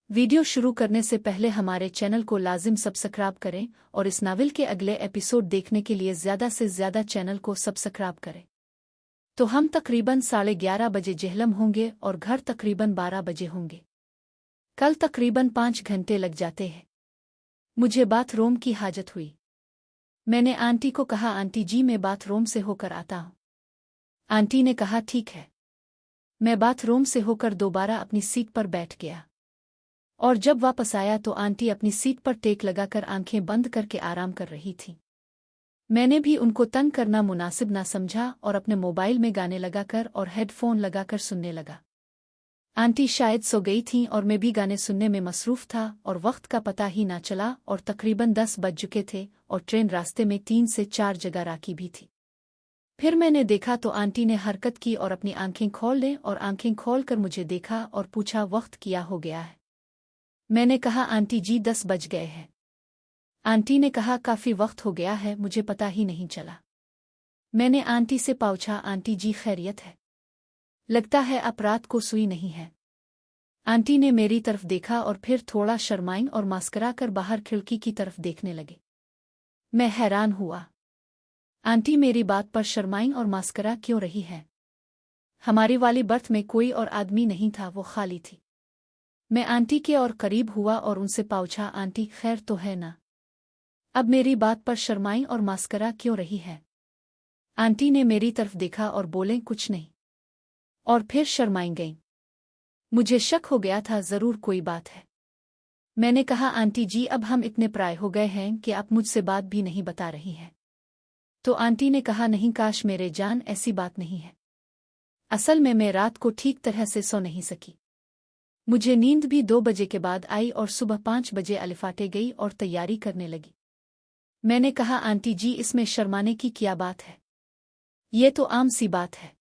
Video शुरू करने से पहले हमारे चैनल को लाजिम सब्सक्राइब करें और इस नावल के अगले एपिसोड देखने के लिए ज़्यादा से ज़्यादा चैनल को सब्सक्राइब करें। तो हम तकरीबन 11:30 बजे जेहलम होंगे और घर तकरीबन 12 बजे होंगे। कल तकरीबन 5 घंटे लग जाते हैं। मुझे बाथरूम की हाजत हुई। मैंने आंटी को कहा, आंटी जी मैं बाथरूम से होकर आता हूँ। आंटी ने कहा ठीक है। मैं बाथरूम से होकर दोबारा अपनी सीट पर बैठ गया और जब वापस आया तो आंटी अपनी सीट पर टेक लगाकर आंखें बंद करके आराम कर रही थी। मैंने भी उनको तंग करना मुनासिब ना समझा और अपने मोबाइल में गाने लगाकर और हेडफोन लगाकर सुनने लगा। आंटी शायद सो गई थीं और मैं भी गाने सुनने में मसरूफ था और वक्त का पता ही ना चला और तकरीबन 10 बज चुके थे और ट्रेन रास्ते में 3 से 4 जगह राकी भी थी। फिर मैंने देखा तो आंटी ने हरकत की और अपनी आंखें खोल लें और आंखें खोलकर मुझे देखा और पूछा, वक्त क्या हो गया है? मैंने कहा, आंटी जी 10 बज गए हैं। आंटी ने कहा, काफ़ी वक्त हो गया है, मुझे पता ही नहीं चला। मैंने आंटी से पूछा, आंटी जी खैरियत है? लगता है आप रात को सोई नहीं है। आंटी ने मेरी तरफ देखा और फिर थोड़ा शर्माईं और मास्करा कर बाहर खिड़की की तरफ देखने लगे। मैं हैरान हुआ। आंटी मेरी बात पर शर्माईं और मास्करा क्यों रही है? हमारी वाली बर्थ में कोई और आदमी नहीं था, वो खाली थी। मैं आंटी के और करीब हुआ और उनसे पूछा, आंटी खैर तो है ना? अब मेरी बात पर शर्माई और मास्करा क्यों रही है? आंटी ने मेरी तरफ देखा और बोले, कुछ नहीं, और फिर शर्माई गईं। मुझे शक हो गया था, ज़रूर कोई बात है। मैंने कहा, आंटी जी अब हम इतने प्राय हो गए हैं कि आप मुझसे बात भी नहीं बता रही हैं। तो आंटी ने कहा, नहीं काश मेरे जान, ऐसी बात नहीं है। असल में मैं रात को ठीक तरह से सो नहीं सकी। मुझे नींद भी 2 बजे के बाद आई और सुबह 5 बजे अलिफाटे गई और तैयारी करने लगी। मैंने कहा, आंटी जी इसमें शर्माने की क्या बात है? ये तो आम सी बात है।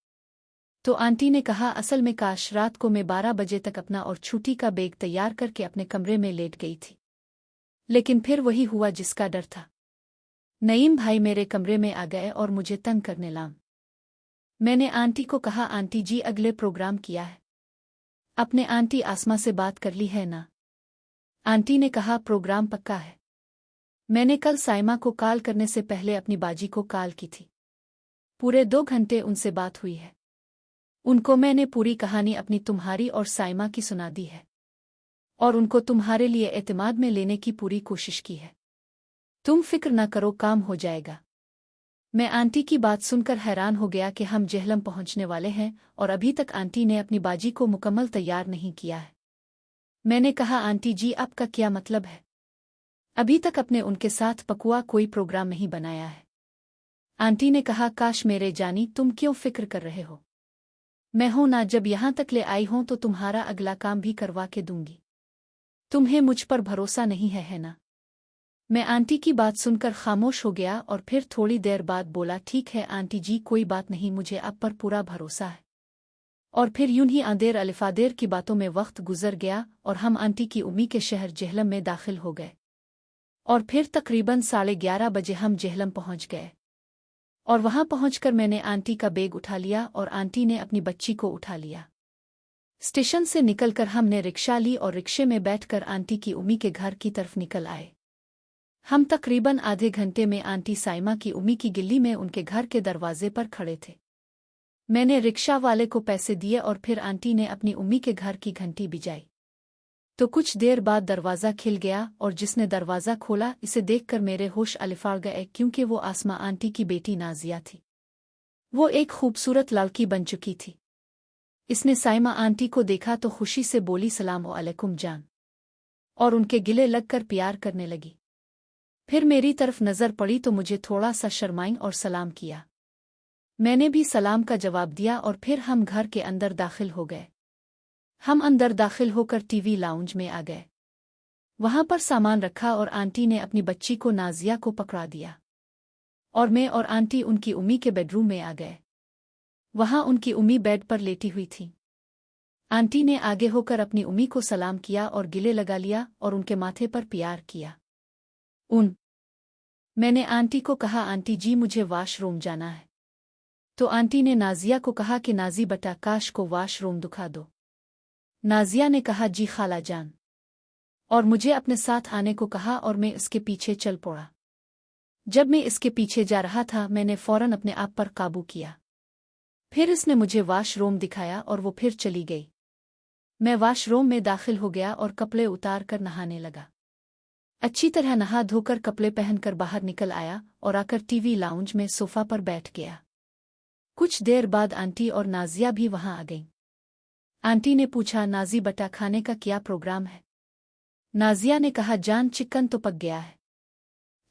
तो आंटी ने कहा, असल में काश रात को मैं 12 बजे तक अपना और छुट्टी का बैग तैयार करके अपने कमरे में लेट गई थी। लेकिन फिर वही हुआ जिसका डर था। नईम भाई मेरे कमरे में आ गए और मुझे तंग करने लाम। मैंने आंटी को कहा, आंटी जी अगले प्रोग्राम किया है? अपने आंटी आसमा से बात कर ली है ना? आंटी ने कहा, प्रोग्राम पक्का है। मैंने कल साइमा को कॉल करने से पहले अपनी बाजी को कॉल की थी। पूरे 2 घंटे उनसे बात हुई है। उनको मैंने पूरी कहानी अपनी, तुम्हारी और साइमा की सुना दी है और उनको तुम्हारे लिए एतमाद में लेने की पूरी कोशिश की है। तुम फिक्र न करो, काम हो जाएगा। मैं आंटी की बात सुनकर हैरान हो गया कि हम जेहलम पहुंचने वाले हैं और अभी तक आंटी ने अपनी बाजी को मुकम्मल तैयार नहीं किया है। मैंने कहा, आंटी जी आपका क्या मतलब है? अभी तक अपने उनके साथ पकुआ कोई प्रोग्राम नहीं बनाया है। आंटी ने कहा, काश मेरे जानी, तुम क्यों फिक्र कर रहे हो? मैं हूं ना, जब यहां तक ले आई हूं तो तुम्हारा अगला काम भी करवा के दूंगी। तुम्हें मुझ पर भरोसा नहीं है ना? मैं आंटी की बात सुनकर खामोश हो गया और फिर थोड़ी देर बाद बोला, ठीक है आंटी जी, कोई बात नहीं, मुझे आप पर पूरा भरोसा है। और फिर यूं ही आदेर अलिफादेर की बातों में वक्त गुजर गया और हम आंटी की उम्मी के शहर जेहलम में दाखिल हो गए। और फिर तकरीबन 11:30 बजे हम जेहलम पहुंच गए और वहां पहुंचकर मैंने आंटी का बैग उठा लिया और आंटी ने अपनी बच्ची को उठा लिया। स्टेशन से निकलकर हमने रिक्शा ली और रिक्शे में बैठकर आंटी की उम्मी के घर की तरफ निकल आए। हम तकरीबन आधे घंटे में आंटी साइमा की उम्मी की गिल्ली में उनके घर के दरवाजे पर खड़े थे। मैंने रिक्शा वाले को पैसे दिए और फिर आंटी ने अपनी उम्मी के घर की घंटी बजाई। तो कुछ देर बाद दरवाज़ा खिल गया और जिसने दरवाज़ा खोला, इसे देखकर मेरे होश अलिफाड़ गए, क्योंकि वो आसमा आंटी की बेटी नाजिया थी। वो एक खूबसूरत लड़की बन चुकी थी। इसने साइमा आंटी को देखा तो खुशी से बोली, सलाम अलैकुम जान, और उनके गिले लगकर प्यार करने लगी। फिर मेरी तरफ नज़र पड़ी तो मुझे थोड़ा सा शर्माई और सलाम किया। मैंने भी सलाम का जवाब दिया और फिर हम घर के अंदर दाखिल हो गए। हम अंदर दाखिल होकर टीवी लाउंज में आ गए। वहां पर सामान रखा और आंटी ने अपनी बच्ची को नाजिया को पकड़ा दिया और मैं और आंटी उनकी उम्मी के बेडरूम में आ गए। वहां उनकी उम्मी बेड पर लेटी हुई थी। आंटी ने आगे होकर अपनी उम्मी को सलाम किया और गिले लगा लिया और उनके माथे पर प्यार किया। मैंने आंटी को कहा, आंटी जी मुझे वॉशरूम जाना है। तो आंटी ने नाजिया को कहा कि नाजी बटा, काश को वॉशरूम दिखा दो। नाजिया ने कहा, जी खाला जान। और मुझे अपने साथ आने को कहा और मैं इसके पीछे चल पड़ा। जब मैं इसके पीछे जा रहा था मैंने फौरन अपने आप पर काबू किया। फिर इसने मुझे वॉशरूम दिखाया और वो फिर चली गई। मैं वॉशरूम में दाखिल हो गया और कपड़े उतार कर नहाने लगा। अच्छी तरह नहा धोकर कपड़े पहनकर बाहर निकल आया और आकर टीवी लाउंज में सोफा पर बैठ गया। कुछ देर बाद आंटी और नाजिया भी वहां आ गईं। आंटी ने पूछा, नाजी बटा खाने का क्या प्रोग्राम है? नाजिया ने कहा, जान चिकन तो पक गया है,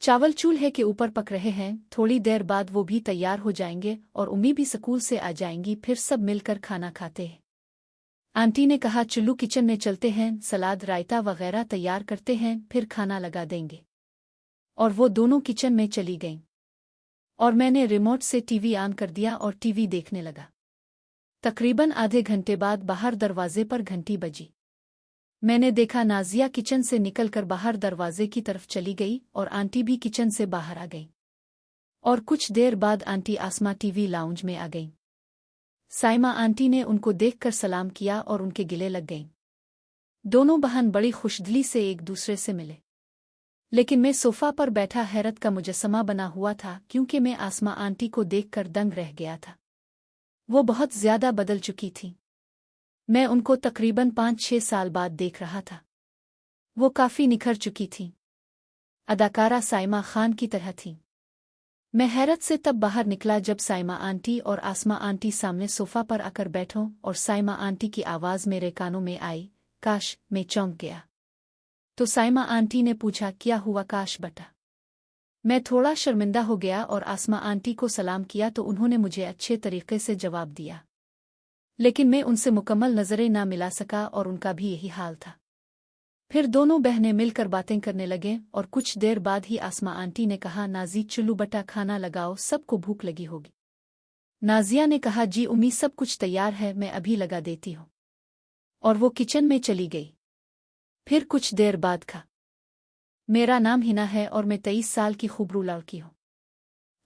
चावल चूल्हे के ऊपर पक रहे हैं, थोड़ी देर बाद वो भी तैयार हो जाएंगे और उम्मी भी स्कूल से आ जाएंगी, फिर सब मिलकर खाना खाते हैं। आंटी ने कहा, चुल्लू किचन में चलते हैं, सलाद रायता वगैरह तैयार करते हैं, फिर खाना लगा देंगे। और वो दोनों किचन में चली गईं और मैंने रिमोट से टीवी ऑन कर दिया और टीवी देखने लगा। तकरीबन आधे घंटे बाद बाहर दरवाजे पर घंटी बजी। मैंने देखा नाजिया किचन से निकलकर बाहर दरवाजे की तरफ चली गई और आंटी भी किचन से बाहर आ गई। और कुछ देर बाद आंटी आसमा टीवी लाउंज में आ गई। साइमा आंटी ने उनको देखकर सलाम किया और उनके गिले लग गईं। दोनों बहन बड़ी खुशदिली से एक दूसरे से मिले, लेकिन मैं सोफा पर बैठा हैरत का मुजस्समा बना हुआ था क्योंकि मैं आसमा आंटी को देखकर दंग रह गया था। वो बहुत ज्यादा बदल चुकी थी। मैं उनको तकरीबन 5-6 साल बाद देख रहा था। वो काफी निखर चुकी थी, अदाकारा साइमा खान की तरह थी। मैं हैरत से तब बाहर निकला जब साइमा आंटी और आसमा आंटी सामने सोफा पर आकर बैठों और साइमा आंटी की आवाज़ मेरे कानों में आई, काश। मैं चौंक गया। तो साइमा आंटी ने पूछा, क्या हुआ काश बटा? मैं थोड़ा शर्मिंदा हो गया और आसमा आंटी को सलाम किया तो उन्होंने मुझे अच्छे तरीके से जवाब दिया, लेकिन मैं उनसे मुकम्मल नजरें ना मिला सका और उनका भी यही हाल था। फिर दोनों बहनें मिलकर बातें करने लगे और कुछ देर बाद ही आसमा आंटी ने कहा, नाजी चुल्लू बटा खाना लगाओ, सबको भूख लगी होगी। नाजिया ने कहा, जी उम्मी सब कुछ तैयार है, मैं अभी लगा देती हूँ। और वो किचन में चली गई। फिर कुछ देर बाद कहा, मेरा नाम हिना है और मैं 23 साल की खूबरू लड़की हूँ।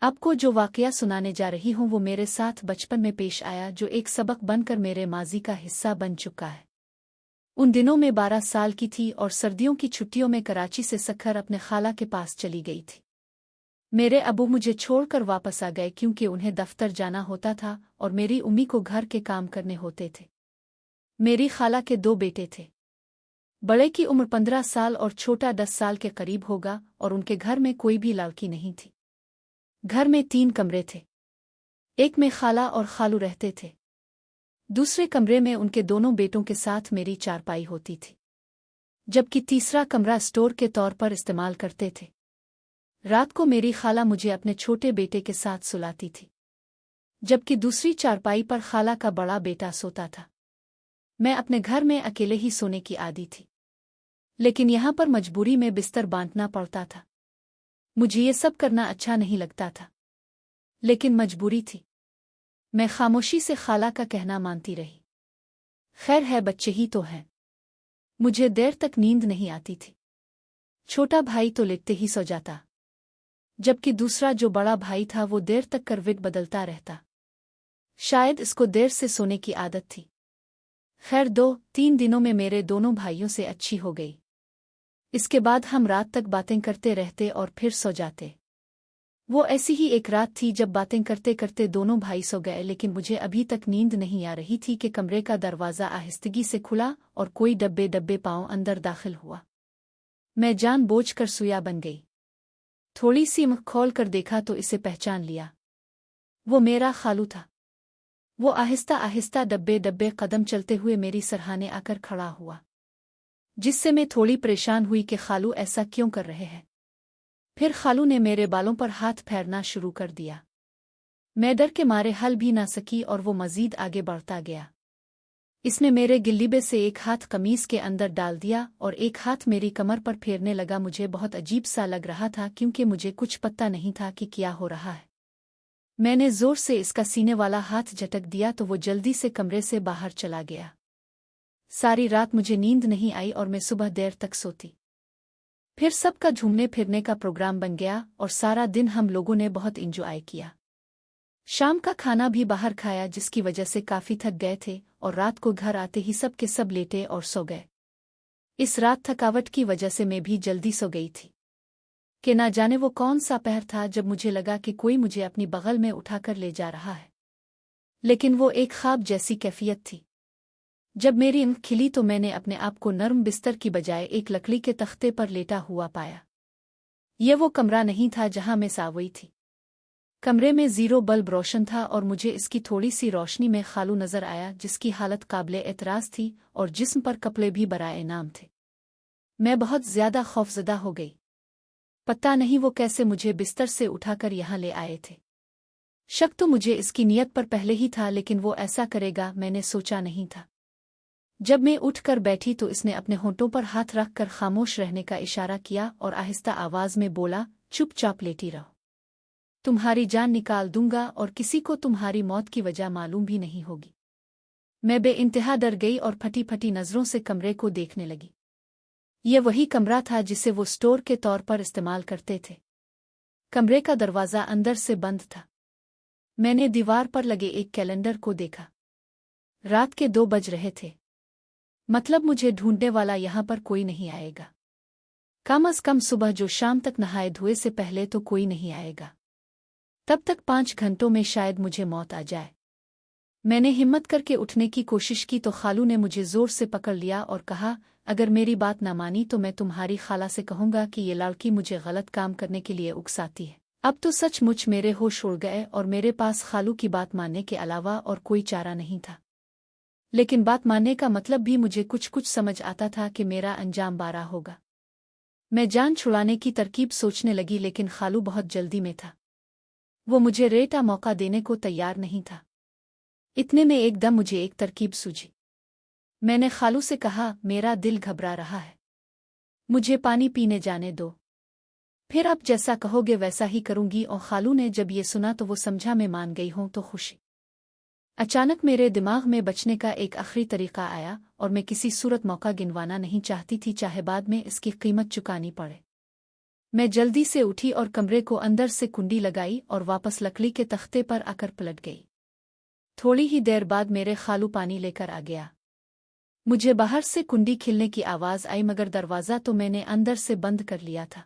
आपको जो वाकया सुनाने जा रही हूँ वो मेरे साथ बचपन में पेश आया, जो एक सबक बनकर मेरे माजी का हिस्सा बन चुका है। उन दिनों में 12 साल की थी और सर्दियों की छुट्टियों में कराची से सखर अपने खाला के पास चली गई थी। मेरे अबू मुझे छोड़कर वापस आ गए क्योंकि उन्हें दफ्तर जाना होता था और मेरी उम्मी को घर के काम करने होते थे। मेरी खाला के 2 बेटे थे। बड़े की उम्र 15 साल और छोटा 10 साल के करीब होगा और उनके घर में कोई भी लड़की नहीं थी। घर में 3 कमरे थे। एक में खाला और खालू रहते थे। दूसरे कमरे में उनके दोनों बेटों के साथ मेरी चारपाई होती थी, जबकि तीसरा कमरा स्टोर के तौर पर इस्तेमाल करते थे। रात को मेरी खाला मुझे अपने छोटे बेटे के साथ सुलाती थी, जबकि दूसरी चारपाई पर खाला का बड़ा बेटा सोता था। मैं अपने घर में अकेले ही सोने की आदी थी, लेकिन यहाँ पर मजबूरी में बिस्तर बांटना पड़ता था। मुझे ये सब करना अच्छा नहीं लगता था, लेकिन मजबूरी थी। मैं खामोशी से खाला का कहना मानती रही। खैर है, बच्चे ही तो हैं। मुझे देर तक नींद नहीं आती थी। छोटा भाई तो लेटते ही सो जाता, जबकि दूसरा जो बड़ा भाई था वो देर तक करवट बदलता रहता। शायद इसको देर से सोने की आदत थी। खैर 2-3 दिनों में मेरे दोनों भाइयों से अच्छी हो गई। इसके बाद हम रात तक बातें करते रहते और फिर सो जाते। वो ऐसी ही एक रात थी जब बातें करते करते दोनों भाई सो गए, लेकिन मुझे अभी तक नींद नहीं आ रही थी कि कमरे का दरवाज़ा आहिस्तगी से खुला और कोई डब्बे डब्बे पांव अंदर दाखिल हुआ। मैं जानबूझकर सुया बन गई। थोड़ी सी मुँह खोल कर देखा तो इसे पहचान लिया। वो मेरा खालू था। वो आहिस्ता आहिस्ता डब्बे डब्बे कदम चलते हुए मेरी सरहाने आकर खड़ा हुआ, जिससे मैं थोड़ी परेशान हुई कि खालू ऐसा क्यों कर रहे हैं। फिर खालू ने मेरे बालों पर हाथ फेरना शुरू कर दिया। मैं डर के मारे हल भी ना सकी और वो मजीद आगे बढ़ता गया। इसने मेरे गिल्लीबे से एक हाथ कमीज के अंदर डाल दिया और एक हाथ मेरी कमर पर फेरने लगा। मुझे बहुत अजीब सा लग रहा था क्योंकि मुझे कुछ पता नहीं था कि क्या हो रहा है। मैंने जोर से इसका सीने वाला हाथ झटक दिया तो वो जल्दी से कमरे से बाहर चला गया। सारी रात मुझे नींद नहीं आई और मैं सुबह देर तक सोती। फिर सबका घूमने फिरने का प्रोग्राम बन गया और सारा दिन हम लोगों ने बहुत एंजॉय किया। शाम का खाना भी बाहर खाया, जिसकी वजह से काफी थक गए थे और रात को घर आते ही सब के सब लेटे और सो गए। इस रात थकावट की वजह से मैं भी जल्दी सो गई थी कि ना जाने वो कौन सा पहर था जब मुझे लगा कि कोई मुझे अपनी बगल में उठाकर ले जा रहा है। लेकिन वो एक ख्वाब जैसी कैफियत थी। जब मेरी आँख खिली तो मैंने अपने आप को नर्म बिस्तर की बजाय एक लकड़ी के तख्ते पर लेटा हुआ पाया। ये वो कमरा नहीं था जहां मैं सावई थी। कमरे में 0 बल्ब रोशन था और मुझे इसकी थोड़ी सी रोशनी में खालू नजर आया, जिसकी हालत काबिले एतराज थी और जिस्म पर कपड़े भी बराए नाम थे। मैं बहुत ज्यादा खौफजदा हो गई। पता नहीं वो कैसे मुझे बिस्तर से उठाकर यहाँ ले आए थे। शक तो मुझे इसकी नीयत पर पहले ही था, लेकिन वो ऐसा करेगा मैंने सोचा नहीं था। जब मैं उठकर बैठी तो इसने अपने होंठों पर हाथ रखकर खामोश रहने का इशारा किया और आहिस्ता आवाज में बोला, चुपचाप लेटी रहो। तुम्हारी जान निकाल दूंगा और किसी को तुम्हारी मौत की वजह मालूम भी नहीं होगी। मैं बेइंतहा डर गई और फटी फटी नजरों से कमरे को देखने लगी। ये वही कमरा था जिसे वो स्टोर के तौर पर इस्तेमाल करते थे। कमरे का दरवाज़ा अंदर से बंद था। मैंने दीवार पर लगे एक कैलेंडर को देखा। रात के 2 बज रहे थे। मतलब मुझे ढूंढने वाला यहाँ पर कोई नहीं आएगा। कम अज कम सुबह जो शाम तक नहाए धोए से पहले तो कोई नहीं आएगा। तब तक 5 घंटों में शायद मुझे मौत आ जाए। मैंने हिम्मत करके उठने की कोशिश की तो खालू ने मुझे जोर से पकड़ लिया और कहा, अगर मेरी बात न मानी तो मैं तुम्हारी खाला से कहूंगा कि ये लड़की मुझे गलत काम करने के लिए उकसाती है। अब तो सचमुच मेरे होश उड़ गए और मेरे पास खालू की बात मानने के अलावा और कोई चारा नहीं था। लेकिन बात मानने का मतलब भी मुझे कुछ कुछ समझ आता था कि मेरा अंजाम बारा होगा। मैं जान छुड़ाने की तरकीब सोचने लगी, लेकिन खालू बहुत जल्दी में था। वो मुझे रेटा मौका देने को तैयार नहीं था। इतने में एकदम मुझे एक तरकीब सूझी। मैंने खालू से कहा, मेरा दिल घबरा रहा है, मुझे पानी पीने जाने दो। फिर आप जैसा कहोगे वैसा ही करूंगी। और खालू ने जब ये सुना तो वो समझा मैं मान गई हूं तो खुशी। अचानक मेरे दिमाग में बचने का एक आखिरी तरीका आया और मैं किसी सूरत मौका गिनवाना नहीं चाहती थी, चाहे बाद में इसकी कीमत चुकानी पड़े। मैं जल्दी से उठी और कमरे को अंदर से कुंडी लगाई और वापस लकड़ी के तख्ते पर आकर पलट गई। थोड़ी ही देर बाद मेरे खालू पानी लेकर आ गया। मुझे बाहर से कुंडी खिलने की आवाज आई, मगर दरवाज़ा तो मैंने अंदर से बंद कर लिया था।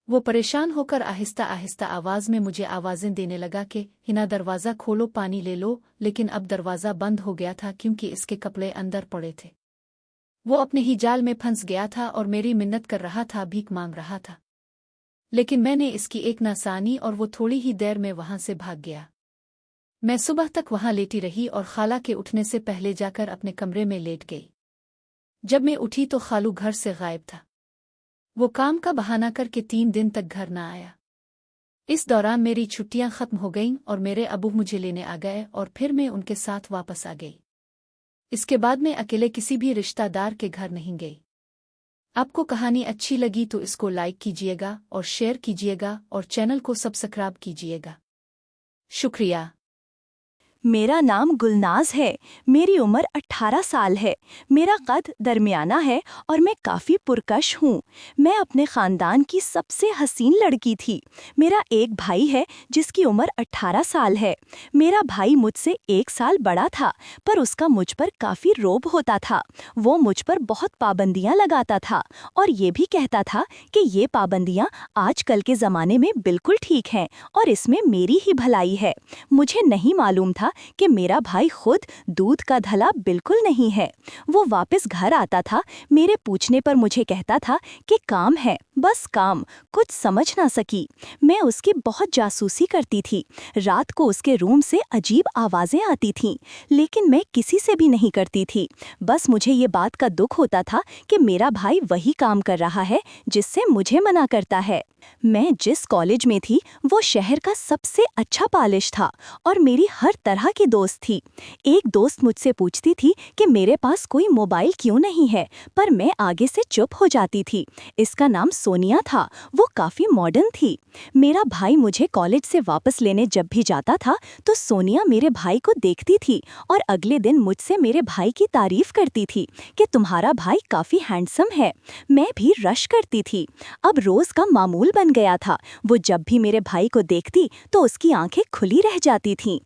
वो परेशान होकर आहिस्ता आहिस्ता आवाज में मुझे आवाजें देने लगा कि हिना दरवाज़ा खोलो, पानी ले लो। लेकिन अब दरवाज़ा बंद हो गया था क्योंकि इसके कपड़े अंदर पड़े थे। वो अपने ही जाल में फंस गया था और मेरी मिन्नत कर रहा था, भीख मांग रहा था। लेकिन मैंने इसकी एक ना सानी और वो थोड़ी ही देर में वहां से भाग गया। मैं सुबह तक वहां लेटी रही और खाला के उठने से पहले जाकर अपने कमरे में लेट गई। जब मैं उठी तो खालू घर से गायब था। वो काम का बहाना करके 3 दिन तक घर न आया। इस दौरान मेरी छुट्टियां खत्म हो गईं और मेरे अबू मुझे लेने आ गए और फिर मैं उनके साथ वापस आ गई। इसके बाद मैं अकेले किसी भी रिश्तेदार के घर नहीं गई। आपको कहानी अच्छी लगी तो इसको लाइक कीजिएगा और शेयर कीजिएगा और चैनल को सब्सक्राइब कीजिएगा। शुक्रिया। मेरा नाम गुलनाज है। मेरी उम्र 18 साल है। मेरा कद दरमियाना है और मैं काफ़ी पुरकश हूँ। मैं अपने ख़ानदान की सबसे हसीन लड़की थी। मेरा एक भाई है जिसकी उम्र 18 साल है। मेरा भाई मुझसे 1 साल बड़ा था, पर उसका मुझ पर काफ़ी रोब होता था। वो मुझ पर बहुत पाबंदियाँ लगाता था और ये भी कहता था कि ये पाबंदियाँ आजकल के ज़माने में बिल्कुल ठीक हैं और इसमें मेरी ही भलाई है। मुझे नहीं मालूम था कि मेरा भाई खुद दूध का धला बिल्कुल नहीं है। वो वापस घर आता था, मेरे पूछने पर मुझे कहता था कि काम है, बस काम, कुछ समझ ना सकी। मैं उसकी बहुत जासूसी करती थी। रात को उसके रूम से अजीब आवाज़ें आती थीं, लेकिन मैं किसी से भी नहीं करती थी। बस मुझे ये बात का दुख होता था कि मेरा भाई वही काम कर रहा है जिससे मुझे मना करता है। मैं जिस कॉलेज में थी वो शहर का सबसे अच्छा कॉलेज था और मेरी हर तरह की दोस्त थी। एक दोस्त मुझसे पूछती थी कि मेरे पास कोई मोबाइल क्यों नहीं है, पर मैं आगे से चुप हो जाती थी। इसका नाम सोनिया था। वो काफ़ी मॉडर्न थी। मेरा भाई मुझे कॉलेज से वापस लेने जब भी जाता था तो सोनिया मेरे भाई को देखती थी और अगले दिन मुझसे मेरे भाई की तारीफ करती थी कि तुम्हारा भाई काफ़ी हैंडसम है। मैं भी रश करती थी। अब रोज़ का मामूल बन गया था। वो जब भी मेरे भाई को देखती तो उसकी आंखें खुली रह जाती थीं।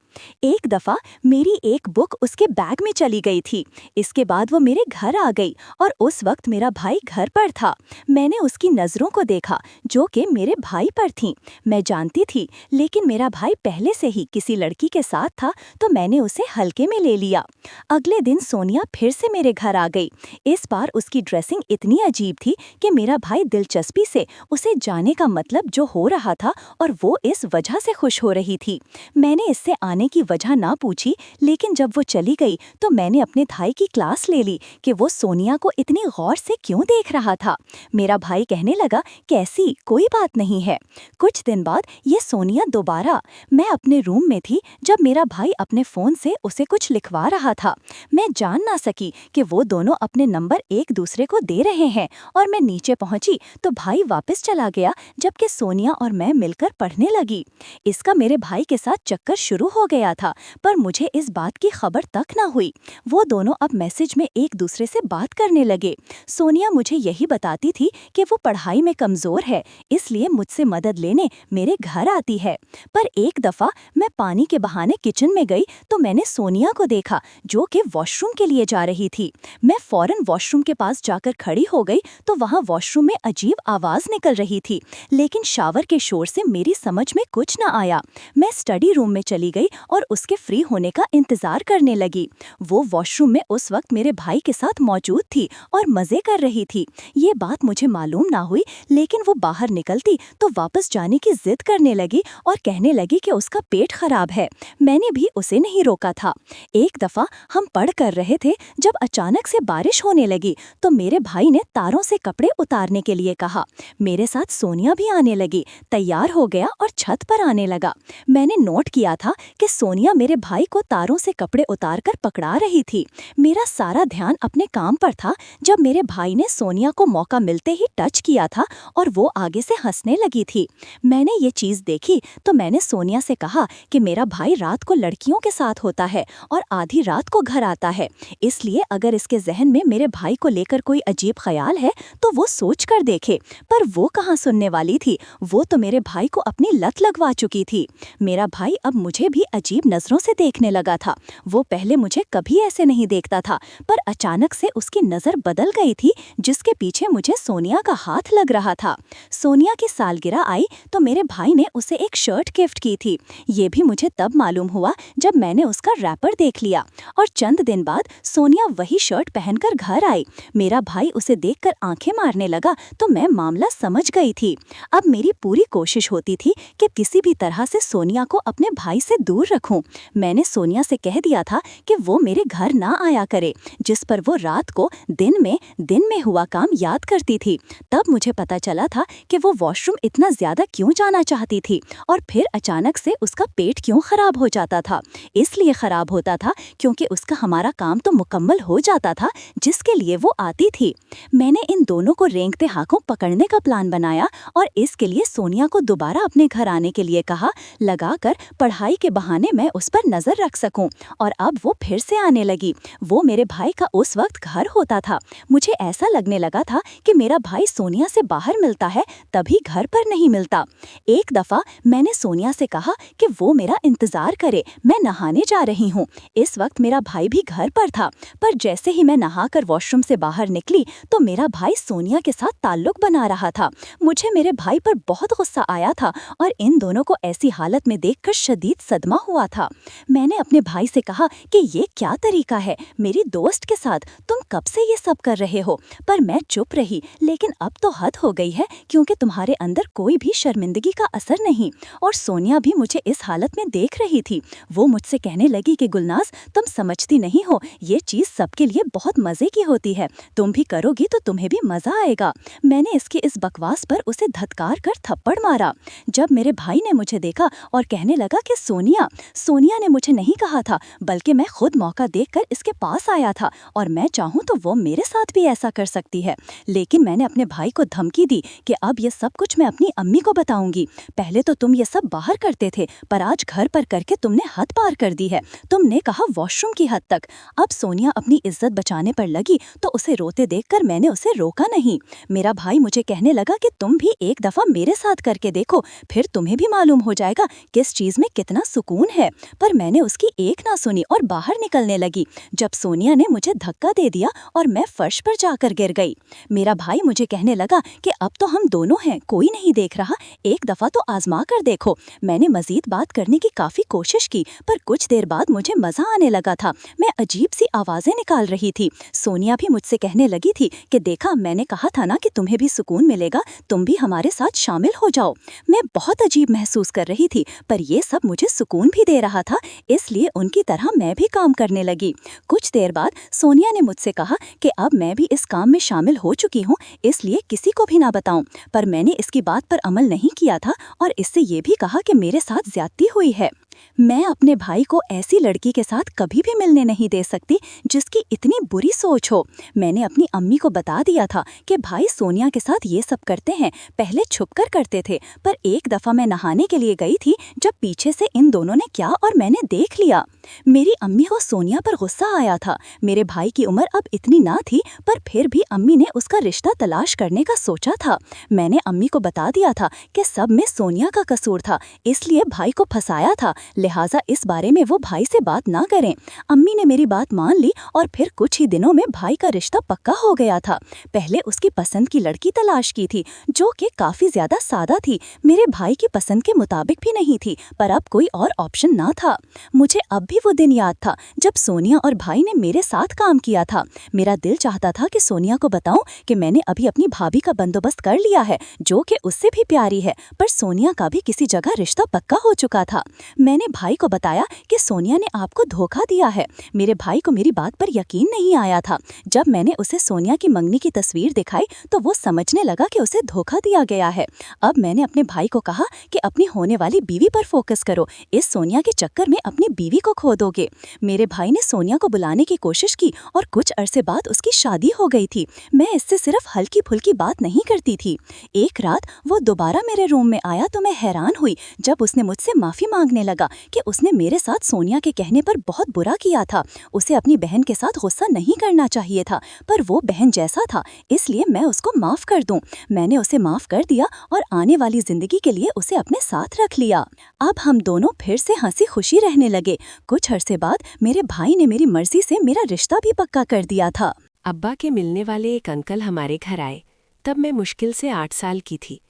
एक दफ़ा मेरी एक बुक उसके बैग में चली गई थी। इसके बाद वो मेरे घर आ गई और उस वक्त मेरा भाई घर पर था। मैंने उसकी नज़रों को देखा जो कि मेरे भाई पर थीं। मैं जानती थी, लेकिन मेरा भाई पहले से ही किसी लड़की के साथ था, तो मैंने उसे हल्के में ले लिया। अगले दिन सोनिया फिर से मेरे घर आ गई। इस बार उसकी ड्रेसिंग इतनी अजीब थी कि मेरा भाई दिलचस्पी से उसे जाने का मतलब जो हो रहा था और वो इस वजह से खुश हो रही थी। मैंने इससे आने की वजह ना पूछी, लेकिन जब वो चली गई तो मैंने अपने भाई की क्लास ले ली कि वो सोनिया को इतनी गौर से क्यों देख रहा था। मेरा भाई कहने लगा, कैसी, कोई बात नहीं है। कुछ दिन बाद ये सोनिया दोबारा। मैं अपने रूम में थी जब मेरा भाई अपने फ़ोन से उसे कुछ लिखवा रहा था। मैं जान ना सकी कि वो दोनों अपने नंबर एक दूसरे को दे रहे हैं और मैं नीचे पहुंची तो भाई वापस चला गया, जबकि सोनिया और मैं मिलकर पढ़ने लगी। इसका मेरे भाई के साथ चक्कर शुरू हो गया था, पर मुझे इस बात की खबर तक ना हुई। वो दोनों अब मैसेज में एक दूसरे से बात करने लगे। सोनिया मुझे यही बताती थी कि वो पढ़ाई में कमज़ोर है, इसलिए मुझसे मदद लेने मेरे घर आती है। पर एक दफ़ा मैं पानी के बहाने किचन में गई तो मैंने सोनिया को देखा जो कि वॉशरूम के लिए जा रही थी। मैं फौरन वॉशरूम के पास जाकर खड़ी हो गई तो वहाँ वॉशरूम में अजीब आवाज़ निकल रही थी, लेकिन शावर के शोर से मेरी समझ में कुछ न आया। मैं स्टडी रूम में चली गई और उसके फ्री होने का इंतज़ार करने लगी। वो वॉशरूम में उस वक्त मेरे भाई के साथ मौजूद थी और मज़े कर रही थी। ये बात मुझे मालूम ना हुई, लेकिन वो बाहर निकलती तो वापस जाने की जिद करने लगी और कहने लगी कि उसका पेट खराब है। मैंने भी उसे नहीं रोका था। एक दफ़ा हम पढ़ कर रहे थे जब अचानक से बारिश होने लगी तो मेरे भाई ने तारों से कपड़े उतारने के लिए कहा। मेरे साथ सोनिया भी आने लगी, तैयार हो गया और छत पर आने लगा। मैंने नोट किया था कि सोनिया मेरे भाई को तारों से कपड़े उतारकर पकड़ा रही थी। मेरा सारा ध्यान अपने काम पर था जब मेरे भाई ने सोनिया को मौका मिलते ही टच किया था और वो आगे से हंसने लगी थी। मैंने ये चीज़ देखी तो मैंने सोनिया से कहा कि मेरा भाई रात को लड़कियों के साथ होता है और आधी रात को घर आता है, इसलिए अगर इसके जहन में मेरे भाई को लेकर कोई अजीब ख्याल है तो वो सोच कर देखे। पर वो कहाँ सुनने वाली थी, वो तो मेरे भाई को अपनी लत लगवा चुकी थी। मेरा भाई अब मुझे भी अजीब नज़रों से देखने लगा था। वो पहले मुझे कभी ऐसे नहीं देखता था, पर अचानक से उसकी नज़र बदल गई थी, जिसके पीछे मुझे सोनिया का हाथ लग रहा था। सोनिया की सालगिरह आई तो मेरे भाई ने उसे एक शर्ट गिफ्ट की थी। ये भी मुझे तब मालूम हुआ जब मैंने उसका रैपर देख लिया और चंद दिन बाद सोनिया वही शर्ट पहनकर घर आई। मेरा भाई उसे देखकर आंखें मारने लगा तो मैं मामला समझ गई थी। अब मेरी पूरी कोशिश होती थी कि किसी भी तरह से सोनिया को अपने भाई से दूर रखूं। मैंने सोनिया से कह दिया था कि वो मेरे घर ना आया करे, जिस पर वो रात को दिन में हुआ काम याद करती थी। तब मुझे पता चला था कि वो वॉशरूम इतना ज़्यादा क्यों जाना चाहती थी और फिर अचानक से उसका पेट क्यों खराब हो जाता था। इसलिए खराब होता था क्योंकि उसका हमारा काम तो मुकम्मल हो जाता था जिसके लिए वो आती थी। मैंने इन दोनों को रेंगते हाथों पकड़ने का प्लान बनाया और इसके लिए सोनिया को दोबारा अपने घर आने के लिए कहा, लगाकर पढ़ाई के बहाने मैं उस पर नज़र रख सकूं। और अब वो फिर से आने लगी। वो मेरे भाई का उस वक्त घर होता था। मुझे ऐसा लगने लगा था कि मेरा भाई सोनिया से बाहर मिलता है, तभी घर पर नहीं मिलता। एक दफ़ा मैंने सोनिया से कहा कि वो मेरा इंतज़ार करे, मैं नहाने जा रही हूँ। इस वक्त मेरा भाई भी घर पर था, पर जैसे ही मैं नहाकर वॉशरूम से बाहर निकली तो मेरा भाई सोनिया के साथ ताल्लुक बना रहा था। मुझे मेरे भाई पर बहुत गुस्सा आया था और इन दोनों को ऐसी हालत में देखकर शदीद सदमा हुआ था। मैंने अपने भाई से कहा कि ये क्या तरीका है मेरी दोस्त के साथ, तुम कब से ये सब कर रहे हो? पर मैं चुप रही, लेकिन अब तो हद हो गई है क्योंकि तुम्हारे अंदर कोई भी शर्मिंदगी का असर नहीं। और सोनिया भी मुझे इस हालत में देख रही थी। वो मुझसे कहने लगी कि गुलनाज, तुम समझती नहीं हो, ये चीज़ सबके लिए बहुत मज़े की होती है, तुम भी करोगी तो तुम्हें भी मज़ा आएगा। मैंने इसकी इस बकवास पर उसे धत्कार कर थप्पड़ मारा। जब मेरे भाई ने मुझे देखा और कहने लगा कि सोनिया ने मुझे नहीं कहा था, बल्कि मैं खुद मौका देखकर इसके पास आया था और मैं चाहूँ तो वो मेरे साथ भी ऐसा कर सकती है। लेकिन मैंने अपने भाई को धमकी दी कि अब ये सब कुछ मैं अपनी अम्मी को बताऊंगी। पहले तो तुम ये सब बाहर करते थे, पर आज घर पर करके तुमने हद पार कर दी है। तुमने कहा वॉशरूम की हद तक। अब सोनिया अपनी इज्जत बचाने पर लगी तो उसे रोते देखकर मैंने उसे रोका नहीं। मेरा भाई मुझे कहने लगा कि तुम भी एक दफ़ा मेरे साथ करके देखो, फिर तुम्हें भी मालूम हो जाएगा किस चीज़ में कितना सुकून सुकून है, पर मैंने उसकी एक ना सुनी और बाहर निकलने लगी जब सोनिया ने मुझे धक्का दे दिया और मैं फर्श पर जाकर गिर गई। मेरा भाई मुझे कहने लगा कि अब तो हम दोनों हैं, कोई नहीं देख रहा, एक दफा तो आजमा कर देखो। मैंने मजीद बात करने की काफी कोशिश की, पर कुछ देर बाद मुझे मजा आने लगा था। मैं अजीब सी आवाजें निकाल रही थी। सोनिया भी मुझसे कहने लगी थी कि देखा, मैंने कहा था ना कि तुम्हें भी सुकून मिलेगा, तुम भी हमारे साथ शामिल हो जाओ। मैं बहुत अजीब महसूस कर रही थी, पर ये सब मुझे सुकून भी दे रहा था, इसलिए उनकी तरह मैं भी काम करने लगी। कुछ देर बाद सोनिया ने मुझसे कहा कि अब मैं भी इस काम में शामिल हो चुकी हूँ, इसलिए किसी को भी ना बताऊं। पर मैंने इसकी बात पर अमल नहीं किया था और इससे ये भी कहा कि मेरे साथ ज्यादती हुई है। मैं अपने भाई को ऐसी लड़की के साथ कभी भी मिलने नहीं दे सकती जिसकी इतनी बुरी सोच हो। मैंने अपनी अम्मी को बता दिया था कि भाई सोनिया के साथ ये सब करते हैं, पहले छुपकर करते थे, पर एक दफा मैं नहाने के लिए गई थी जब पीछे से इन दोनों ने क्या और मैंने देख लिया। मेरी अम्मी को सोनिया पर गुस्सा आया था। मेरे भाई की उम्र अब इतनी ना थी, पर फिर भी अम्मी ने उसका रिश्ता तलाश करने का सोचा था। मैंने अम्मी को बता दिया था कि सब में सोनिया का कसूर था, इसलिए भाई को फंसाया था, लिहाजा इस बारे में वो भाई से बात ना करें। अम्मी ने मेरी बात मान ली और फिर कुछ ही दिनों में भाई का रिश्ता पक्का हो गया था। पहले उसकी पसंद की लड़की तलाश की थी जो कि काफी ज्यादा सादा थी, मेरे भाई की पसंद के मुताबिक भी नहीं थी, पर अब कोई और ऑप्शन ना था। मुझे अब भी वो दिन याद था जब सोनिया और भाई ने मेरे साथ काम किया था। मेरा दिल चाहता था कि सोनिया को बताऊं कि मैंने अभी अपनी भाभी का बंदोबस्त कर लिया है जो कि उससे भी प्यारी है, पर सोनिया का भी किसी जगह रिश्ता पक्का हो चुका था। मैंने भाई को बताया कि सोनिया ने आपको धोखा दिया है। मेरे भाई को मेरी बात पर यकीन नहीं आया था। जब मैंने उसे सोनिया की मंगनी की तस्वीर दिखाई तो वो समझने लगा कि उसे धोखा दिया गया है। अब मैंने अपने भाई को कहा कि अपनी होने वाली बीवी पर फोकस करो, इस सोनिया के चक्कर में अपनी बीवी को खो दोगे। मेरे भाई ने सोनिया को बुलाने की कोशिश की और कुछ अरसे बाद उसकी शादी हो गई थी। मैं इससे सिर्फ हल्की फुल्की बात नहीं करती थी। एक रात वो दोबारा मेरे रूम में आया तो मैं हैरान हुई जब उसने मुझसे माफी मांगने लगा कि उसने मेरे साथ सोनिया के कहने पर बहुत बुरा किया था। उसे अपनी बहन के साथ गुस्सा नहीं करना चाहिए था, पर वो बहन जैसा था, इसलिए मैं उसको माफ कर दूं। मैंने उसे माफ कर दिया और आने वाली जिंदगी के लिए उसे अपने साथ रख लिया। अब हम दोनों फिर से हंसी खुशी रहने लगे। कुछ अरसे बाद मेरे भाई ने मेरी मर्जी से मेरा रिश्ता भी पक्का कर दिया था। अब्बा के मिलने वाले एक अंकल हमारे घर आए। तब मैं मुश्किल से 8 साल की थी।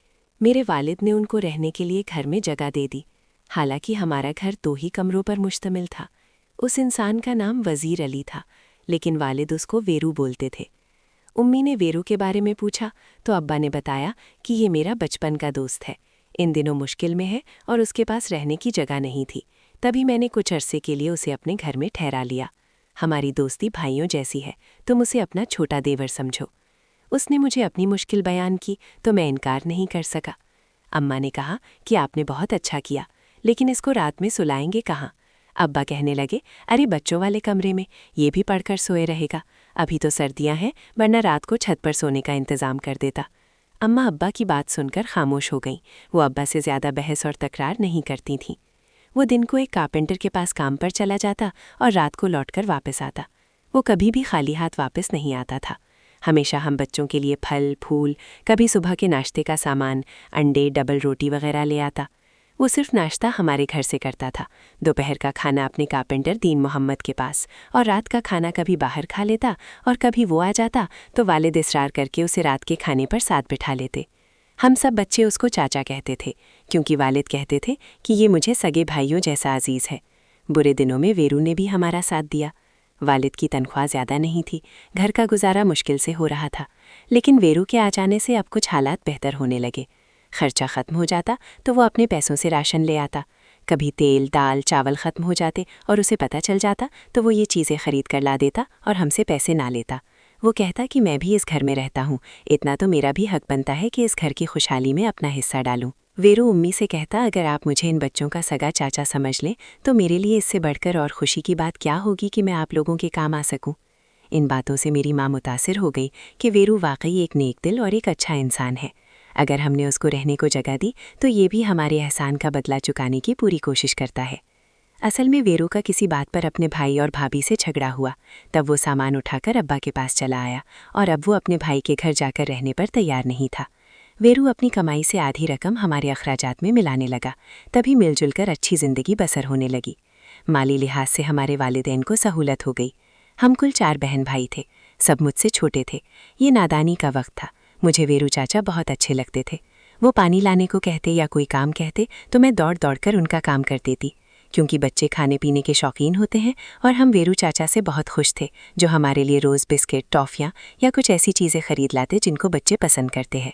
मेरे वालिद ने उनको रहने के लिए घर में जगह दे दी। हालांकि हमारा घर 2 ही कमरों पर मुश्तमिल था। उस इंसान का नाम वजीर अली था, लेकिन वालिद उसको वेरू बोलते थे। उम्मी ने वेरू के बारे में पूछा तो अब्बा ने बताया कि ये मेरा बचपन का दोस्त है, इन दिनों मुश्किल में है और उसके पास रहने की जगह नहीं थी। तभी मैंने कुछ अरसे के लिए उसे अपने घर में ठहरा लिया। हमारी दोस्ती भाइयों जैसी है, तुम उसे अपना छोटा देवर समझो। उसने मुझे अपनी मुश्किल बयान की तो मैं इनकार नहीं कर सका। अम्मा ने कहा कि आपने बहुत अच्छा किया, लेकिन इसको रात में सुलाएंगे कहाँ? अब्बा कहने लगे, अरे बच्चों वाले कमरे में, ये भी पढ़कर सोए रहेगा। अभी तो सर्दियां हैं, वरना रात को छत पर सोने का इंतज़ाम कर देता। अम्मा अब्बा की बात सुनकर खामोश हो गईं। वो अब्बा से ज़्यादा बहस और तकरार नहीं करती थीं। वो दिन को एक कारपेंटर के पास काम पर चला जाता और रात को लौटकर वापस आता। वो कभी भी खाली हाथ वापस नहीं आता था। हमेशा हम बच्चों के लिए फल फूल, कभी सुबह के नाश्ते का सामान, अंडे, डबल रोटी वगैरह ले आता। वो सिर्फ नाश्ता हमारे घर से करता था, दोपहर का खाना अपने कारपेंटर दीन मोहम्मद के पास, और रात का खाना कभी बाहर खा लेता और कभी वो आ जाता तो वालिद इसरार करके उसे रात के खाने पर साथ बिठा लेते। हम सब बच्चे उसको चाचा कहते थे, क्योंकि वालिद कहते थे कि ये मुझे सगे भाइयों जैसा अजीज़ है। बुरे दिनों में वेरू ने भी हमारा साथ दिया। वालिद की तनख्वाह ज़्यादा नहीं थी, घर का गुजारा मुश्किल से हो रहा था, लेकिन वेरू के आ जाने से अब कुछ हालात बेहतर होने लगे। खर्चा ख़त्म हो जाता तो वो अपने पैसों से राशन ले आता। कभी तेल दाल चावल ख़त्म हो जाते और उसे पता चल जाता तो वो ये चीज़ें ख़रीद कर ला देता और हमसे पैसे ना लेता। वो कहता कि मैं भी इस घर में रहता हूँ, इतना तो मेरा भी हक बनता है कि इस घर की खुशहाली में अपना हिस्सा डालूं। वेरू उम्मी से कहता, अगर आप मुझे इन बच्चों का सगा चाचा समझ लें तो मेरे लिए इससे बढ़कर और खुशी की बात क्या होगी कि मैं आप लोगों के काम आ सकूं। इन बातों से मेरी माँ मुतासिर हो गई कि वेरू वाकई एक नेक दिल और एक अच्छा इंसान है। अगर हमने उसको रहने को जगह दी तो ये भी हमारे एहसान का बदला चुकाने की पूरी कोशिश करता है। असल में वेरू का किसी बात पर अपने भाई और भाभी से झगड़ा हुआ। तब वो सामान उठाकर अब्बा के पास चला आया और अब वो अपने भाई के घर जाकर रहने पर तैयार नहीं था। वीरू अपनी कमाई से आधी रकम हमारे अखराजात में मिलाने लगा। तभी मिलजुल कर अच्छी जिंदगी बसर होने लगी। माली लिहाज से हमारे वालिदैन को सहूलत हो गई। हम कुल 4 बहन भाई थे, सब मुझसे छोटे थे। ये नादानी का वक्त था। मुझे वीरू चाचा बहुत अच्छे लगते थे। वो पानी लाने को कहते या कोई काम कहते तो मैं दौड़ दौड़ कर उनका काम कर देती, क्योंकि बच्चे खाने पीने के शौकीन होते हैं और हम वीरू चाचा से बहुत खुश थे, जो हमारे लिए रोज़ बिस्किट, टॉफ़ियाँ या कुछ ऐसी चीज़ें खरीद लाते जिनको बच्चे पसंद करते हैं।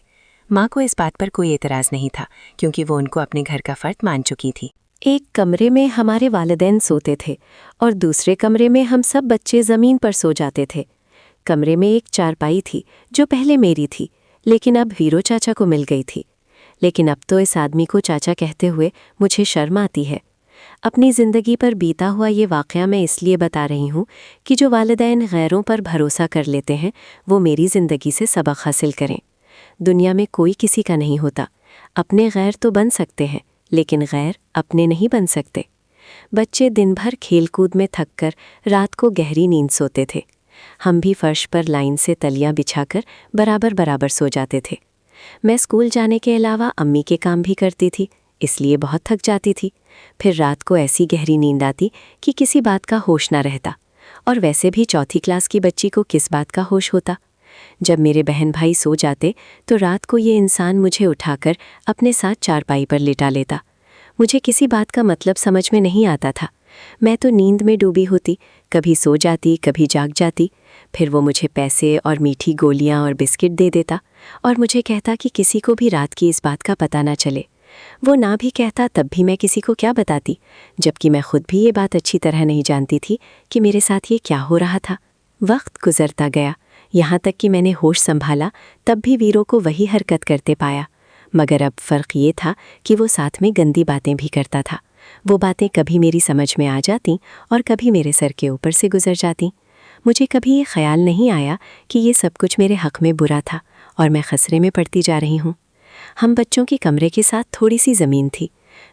माँ को इस बात पर कोई एतराज़ नहीं था, क्योंकि वो उनको अपने घर का फ़र्द मान चुकी थी। एक कमरे में हमारे वालिदैन सोते थे और दूसरे कमरे में हम सब बच्चे ज़मीन पर सो जाते थे। कमरे में एक चारपाई थी जो पहले मेरी थी, लेकिन अब वीरू चाचा को मिल गई थी। लेकिन अब तो इस आदमी को चाचा कहते हुए मुझे शर्म आती है। अपनी ज़िंदगी पर बीता हुआ ये वाक़या मैं इसलिए बता रही हूँ कि जो वालिदैन गैरों पर भरोसा कर लेते हैं वो मेरी ज़िंदगी से सबक हासिल करें। दुनिया में कोई किसी का नहीं होता। अपने गैर तो बन सकते हैं, लेकिन गैर अपने नहीं बन सकते। बच्चे दिन भर खेलकूद में थक कर रात को गहरी नींद सोते थे। हम भी फर्श पर लाइन से तलियाँ बिछाकर बराबर बराबर सो जाते थे। मैं स्कूल जाने के अलावा अम्मी के काम भी करती थी, इसलिए बहुत थक जाती थी। फिर रात को ऐसी गहरी नींद आती कि किसी बात का होश ना रहता, और वैसे भी चौथी क्लास की बच्ची को किस बात का होश होता। जब मेरे बहन भाई सो जाते तो रात को ये इंसान मुझे उठाकर अपने साथ चारपाई पर लिटा लेता। मुझे किसी बात का मतलब समझ में नहीं आता था। मैं तो नींद में डूबी होती, कभी सो जाती कभी जाग जाती। फिर वो मुझे पैसे और मीठी गोलियां और बिस्किट दे देता और मुझे कहता कि किसी को भी रात की इस बात का पता ना चले। वो ना भी कहता तब भी मैं किसी को क्या बताती, जबकि मैं खुद भी ये बात अच्छी तरह नहीं जानती थी कि मेरे साथ ये क्या हो रहा था। वक्त गुजरता गया, यहाँ तक कि मैंने होश संभाला तब भी वीरू को वही हरकत करते पाया। मगर अब फ़र्क ये था कि वो साथ में गंदी बातें भी करता था। वो बातें कभी मेरी समझ में आ जाती और कभी मेरे सर के ऊपर से गुजर जाती। मुझे कभी ये ख्याल नहीं आया कि ये सब कुछ मेरे हक़ में बुरा था और मैं खसरे में पड़ती जा रही हूँ। हम बच्चों के कमरे के साथ थोड़ी सी ज़मीन थी।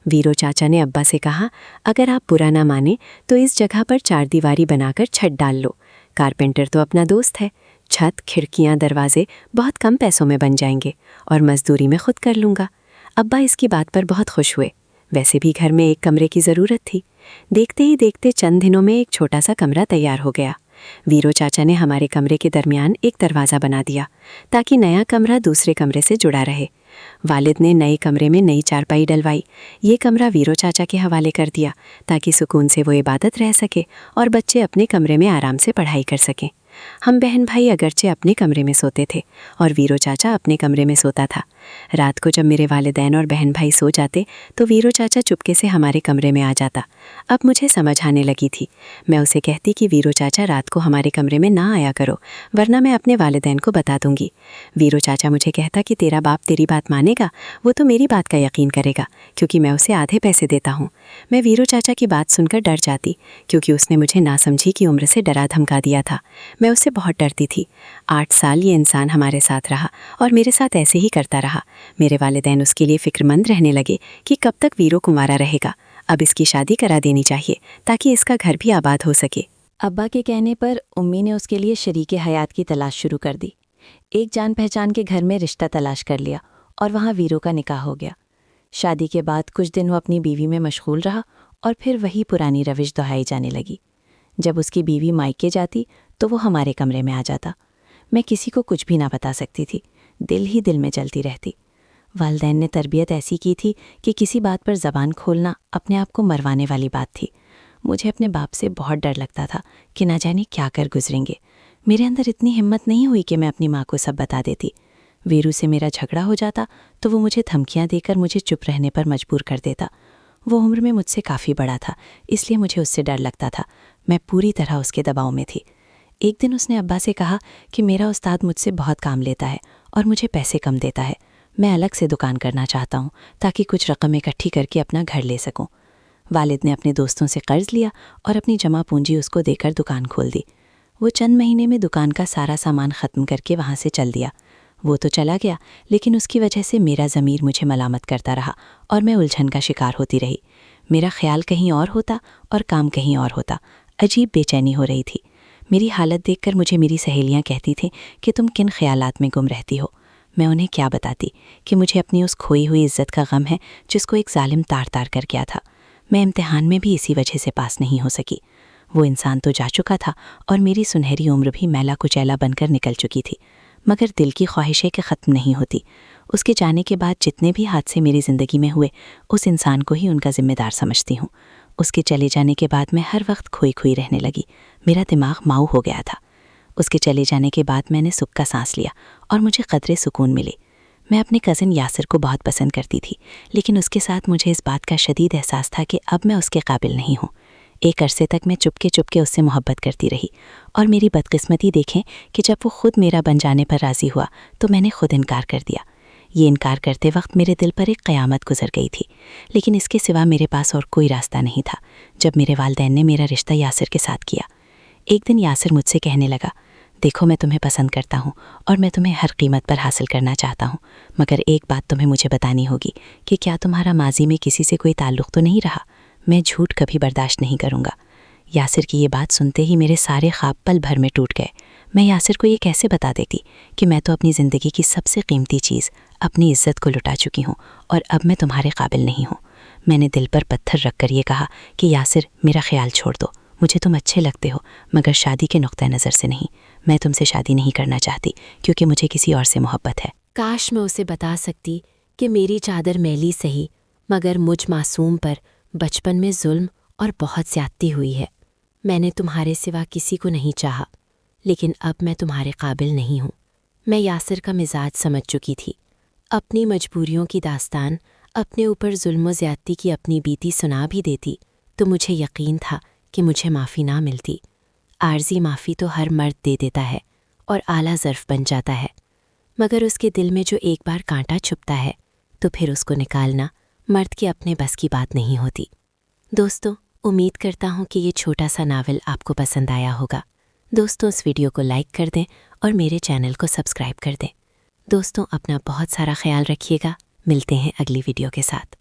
वीरू चाचा ने अब्बा से कहा, अगर आप बुरा ना माने तो इस जगह पर 4 दीवारी बनाकर छत डाल लो। कारपेंटर तो अपना दोस्त है। छत, खिड़कियाँ, दरवाजे बहुत कम पैसों में बन जाएंगे और मजदूरी मैं खुद कर लूँगा। अब्बा इसकी बात पर बहुत खुश हुए। वैसे भी घर में एक कमरे की ज़रूरत थी। देखते ही देखते चंद दिनों में एक छोटा सा कमरा तैयार हो गया। वीरू चाचा ने हमारे कमरे के दरमियान एक दरवाज़ा बना दिया ताकि नया कमरा दूसरे कमरे से जुड़ा रहे। वालिद ने नए कमरे में नई चारपाई डलवाई। ये कमरा वीरू चाचा के हवाले कर दिया ताकि सुकून से वो इबादत रह सके और बच्चे अपने कमरे में आराम से पढ़ाई कर सकें। हम बहन भाई अगरचे अपने कमरे में सोते थे और वीरू चाचा अपने कमरे में सोता था। रात को जब मेरे वालिदैन और बहन भाई सो जाते तो वीरू चाचा चुपके से हमारे कमरे में आ जाता। अब मुझे समझ आने लगी थी। मैं उसे कहती कि वीरू चाचा रात को हमारे कमरे में ना आया करो, वरना मैं अपने वालिदैन को बता दूंगी। वीरू चाचा मुझे कहता कि तेरा बाप तेरी बात मानेगा, वो तो मेरी बात का यकीन करेगा क्योंकि मैं उसे आधे पैसे देता हूँ। मैं वीरू चाचा की बात सुनकर डर जाती क्योंकि उसने मुझे नासमझी की उम्र से डरा धमका दिया था। मैं उससे बहुत डरती थी। 8 साल ये इंसान हमारे साथ रहा और मेरे साथ ऐसे ही करता रहा। मेरे वालिदैन उसके लिए फ़िक्रमंद रहने लगे कि कब तक वीरू कुंवारा रहेगा। अब इसकी शादी करा देनी चाहिए ताकि इसका घर भी आबाद हो सके। अब्बा के कहने पर उम्मी ने उसके लिए शरीके हयात की तलाश शुरू कर दी। एक जान पहचान के घर में रिश्ता तलाश कर लिया और वहाँ वीरू का निकाह हो गया। शादी के बाद कुछ दिन वो अपनी बीवी में मशगूल रहा और फिर वही पुरानी रविश दोहराई जाने लगी। जब उसकी बीवी मायके जाती तो वो हमारे कमरे में आ जाता। मैं किसी को कुछ भी ना बता सकती थी, दिल ही दिल में जलती रहती। वालिदैन ने तरबियत ऐसी की थी कि किसी बात पर ज़बान खोलना अपने आप को मरवाने वाली बात थी। मुझे अपने बाप से बहुत डर लगता था कि ना जाने क्या कर गुजरेंगे। मेरे अंदर इतनी हिम्मत नहीं हुई कि मैं अपनी माँ को सब बता देती। वीरू से मेरा झगड़ा हो जाता तो वो मुझे धमकियाँ देकर मुझे चुप रहने पर मजबूर कर देता। वो उम्र में मुझसे काफ़ी बड़ा था, इसलिए मुझे उससे डर लगता था। मैं पूरी तरह उसके दबाव में थी। एक दिन उसने अब्बा से कहा कि मेरा उस्ताद मुझसे बहुत काम लेता है और मुझे पैसे कम देता है। मैं अलग से दुकान करना चाहता हूँ ताकि कुछ रकम इकट्ठी करके अपना घर ले सकूँ। वालिद ने अपने दोस्तों से कर्ज लिया और अपनी जमा पूंजी उसको देकर दुकान खोल दी। वो चंद महीने में दुकान का सारा सामान ख़त्म करके वहाँ से चल दिया। वो तो चला गया, लेकिन उसकी वजह से मेरा ज़मीर मुझे मलामत करता रहा और मैं उलझन का शिकार होती रही। मेरा ख्याल कहीं और होता और काम कहीं और होता। अजीब बेचैनी हो रही थी। मेरी हालत देखकर मुझे मेरी सहेलियां कहती थीं कि तुम किन ख्यालात में गुम रहती हो। मैं उन्हें क्या बताती कि मुझे अपनी उस खोई हुई इज्जत का गम है जिसको एक जालिम तार तार कर गया था। मैं इम्तिहान में भी इसी वजह से पास नहीं हो सकी। वो इंसान तो जा चुका था और मेरी सुनहरी उम्र भी मैला कुचैला बनकर निकल चुकी थी, मगर दिल की ख्वाहिशें के ख़त्म नहीं होती। उसके जाने के बाद जितने भी हादसे मेरी ज़िंदगी में हुए, उस इंसान को ही उनका ज़िम्मेदार समझती हूँ। उसके चले जाने के बाद मैं हर वक्त खोई खोई रहने लगी। मेरा दिमाग माऊ हो गया था। उसके चले जाने के बाद मैंने सुख का सांस लिया और मुझे कदरे सुकून मिले। मैं अपने कज़न यासिर को बहुत पसंद करती थी, लेकिन उसके साथ मुझे इस बात का शदीद एहसास था कि अब मैं उसके काबिल नहीं हूँ। एक अरसे तक मैं चुपके चुपके उससे मोहब्बत करती रही, और मेरी बदकिस्मती देखें कि जब वो खुद मेरा बन जाने पर राज़ी हुआ तो मैंने खुद इनकार कर दिया। ये इनकार करते वक्त मेरे दिल पर एक क़यामत गुजर गई थी, लेकिन इसके सिवा मेरे पास और कोई रास्ता नहीं था। जब मेरे वालिदैन ने मेरा रिश्ता यासिर के साथ किया, एक दिन यासिर मुझसे कहने लगा, देखो मैं तुम्हें पसंद करता हूँ और मैं तुम्हें हर कीमत पर हासिल करना चाहता हूँ, मगर एक बात तुम्हें मुझे बतानी होगी कि क्या तुम्हारा माजी में किसी से कोई ताल्लुक़ तो नहीं रहा? मैं झूठ कभी बर्दाश्त नहीं करूँगा। यासिर की ये बात सुनते ही मेरे सारे ख्वाब पल भर में टूट गए। मैं यासिर को ये कैसे बता देती कि मैं तो अपनी ज़िंदगी की सबसे कीमती चीज़, अपनी इज्जत को लुटा चुकी हूँ और अब मैं तुम्हारे काबिल नहीं हूँ। मैंने दिल पर पत्थर रख कर ये कहा कि यासिर, मेरा ख्याल छोड़ दो, मुझे तुम अच्छे लगते हो, मगर शादी के नुक्ता नज़र से नहीं। मैं तुमसे शादी नहीं करना चाहती क्योंकि मुझे किसी और से मोहब्बत है। काश मैं उसे बता सकती कि मेरी चादर मैली सही, मगर मुझ मासूम पर बचपन में जुल्म और बहुत ज़्यादती हुई है। मैंने तुम्हारे सिवा किसी को नहीं चाहा, लेकिन अब मैं तुम्हारे काबिल नहीं हूँ। मैं यासिर का मिजाज समझ चुकी थी। अपनी मजबूरियों की दास्तान, अपने ऊपर जुल्म ज़्यादती की अपनी बीती सुना भी देती तो मुझे यकीन था कि मुझे माफ़ी ना मिलती। आर्जी माफ़ी तो हर मर्द दे देता है और आला ज़र्फ़ बन जाता है, मगर उसके दिल में जो एक बार कांटा छुपता है तो फिर उसको निकालना मर्द के अपने बस की बात नहीं होती। दोस्तों, उम्मीद करता हूँ कि ये छोटा सा नावल आपको पसंद आया होगा। दोस्तों, इस वीडियो को लाइक कर दें और मेरे चैनल को सब्सक्राइब कर दें। दोस्तों, अपना बहुत सारा ख्याल रखिएगा। मिलते हैं अगली वीडियो के साथ।